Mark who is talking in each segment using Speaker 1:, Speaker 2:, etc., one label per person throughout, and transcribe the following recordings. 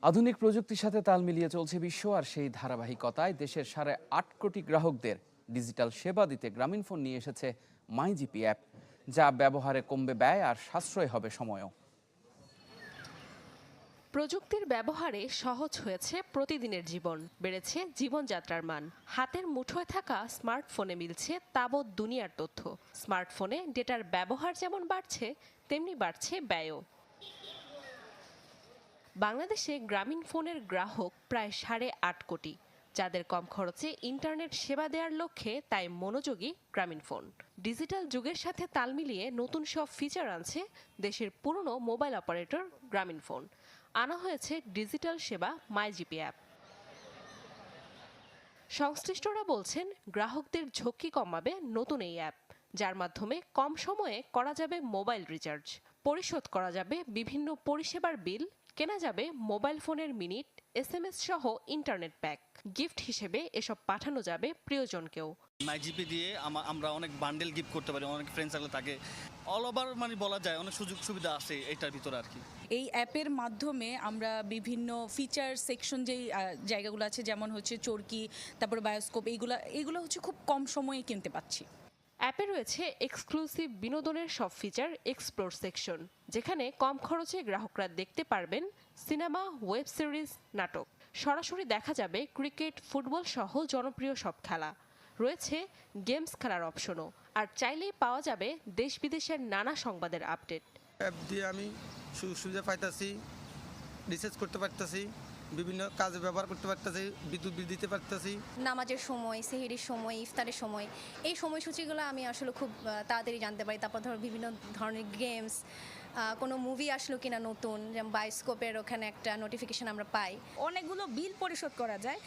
Speaker 1: আধুনিক প্রযুক্তির সাথে তাল মিলিয়ে চলছে বিশ্ব, আর সেই ধারাবাহিকতায় দেশের 8.5 কোটি গ্রাহকদের ডিজিটাল সেবা দিতে গ্রামীণফোন নিয়ে এসেছে মাইজিপি অ্যাপ, যা ব্যবহারে কমবে ব্যয় আর সাশ্রয় হবে সময়ও।
Speaker 2: প্রযুক্তির ব্যবহারে সহজ হয়েছে প্রতিদিনের জীবন, বেড়েছে জীবনযাত্রার মান। হাতের মুঠোয় থাকা স্মার্টফোনে মিলছে তাবৎ দুনিয়ার তথ্য। স্মার্টফোনে ডেটার ব্যবহার যেমন বাড়ছে, তেমনি বাড়ছে ব্যয়ও। বাংলাদেশে গ্রামীণফোনের গ্রাহক প্রায় 8.5 কোটি, যাদের কম খরচে ইন্টারনেট সেবা দেওয়ার লক্ষ্যে তাই মনোযোগী গ্রামীণফোন। ডিজিটাল যুগের সাথে তাল মিলিয়ে নতুন সব ফিচার আনছে দেশের পুরনো মোবাইল অপারেটর গ্রামীণফোন। আনা হয়েছে ডিজিটাল সেবা মাইজিপি অ্যাপ। সংশ্লিষ্টরা বলছেন, গ্রাহকদের ঝক্কি কমাবে নতুন এই অ্যাপ, যার মাধ্যমে কম সময়ে করা যাবে মোবাইল রিচার্জ, পরিশোধ করা যাবে বিভিন্ন পরিষেবার বিল, কেনা যাবে মোবাইল ফোনের মিনিট, SMS সহ ইন্টারনেট প্যাক। গিফট হিসেবে এসব পাঠানো যাবে প্রিয়জনকেও।
Speaker 3: মাইজিপি দিয়ে আমরা অনেক বান্ডেল গিফট করতে পারি, অনেক ফ্রেন্ড সার্কেল থাকে, অল ওভার মানে বলা যায় অনেক সুযোগ সুবিধা আছে এটার ভিতরে আর কি।
Speaker 4: এই অ্যাপের মাধ্যমে আমরা বিভিন্ন ফিচার সেকশন যেই জায়গাগুলো আছে, যেমন হচ্ছে চরকি, তারপর বায়োস্কোপ, এইগুলো হচ্ছে খুব কম সময়ে কিনতে পাচ্ছি।
Speaker 2: অ্যাপে রয়েছে এক্সক্লুসিভ বিনোদনের সব ফিচার এক্সপ্লোর সেকশন, যেখানে কম খরচে গ্রাহকরা দেখতে পারবেন সিনেমা, ওয়েব সিরিজ, নাটক। সরাসরি দেখা যাবে ক্রিকেট, ফুটবল সহ জনপ্রিয় সব খেলা। রয়েছে গেমস খেলার অপশনও, আর চাইলেই পাওয়া যাবে দেশ বিদেশের নানা সংবাদের আপডেট।
Speaker 5: অ্যাপ দিয়ে আমি সুযোগ সুবিধা পাইতেছি, রিসার্চ করতে পারতেছি, বিভিন্ন কাজে ব্যবহার করতে পারতেছি, বিদ্যুৎ বিল দিতে পারতেছি।
Speaker 6: নামাজের সময়, সেহরির সময়, ইফতারের সময়, এই সময়সূচিগুলো আমি আসলে খুব তাড়াতাড়ি জানতে পারি। তারপর ধরো বিভিন্ন ধরনের গেমস, কোনো মুভি আসলো কিনা নতুন, যেমন বায়োস্কোপের ওখানে একটা নোটিফিকেশন আমরা পাই।
Speaker 7: অনেকগুলো বিল পরিশোধ করা যায়,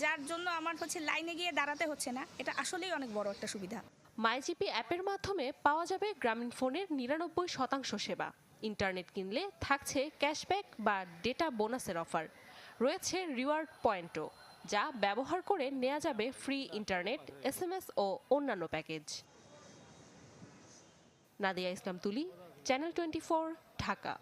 Speaker 7: যার জন্য আমার লাইনে গিয়ে দাঁড়াতে হচ্ছে না। এটা আসলেই অনেক বড় একটা সুবিধা।
Speaker 2: মাইজিপি অ্যাপের মাধ্যমে পাওয়া যাবে গ্রামীণফোনের 99% সেবা। ইন্টারনেট কিনলে থাকছে ক্যাশব্যাক বা ডেটা বোনাসের অফার। রয়েছে রিওয়ার্ড পয়েন্টও, যা ব্যবহার করে নেওয়া যাবে ফ্রি ইন্টারনেট, SMS ও অন্যান্য প্যাকেজ। নাদিয়া ইসলাম তুলি, চ্যানেল 24, ঢাকা।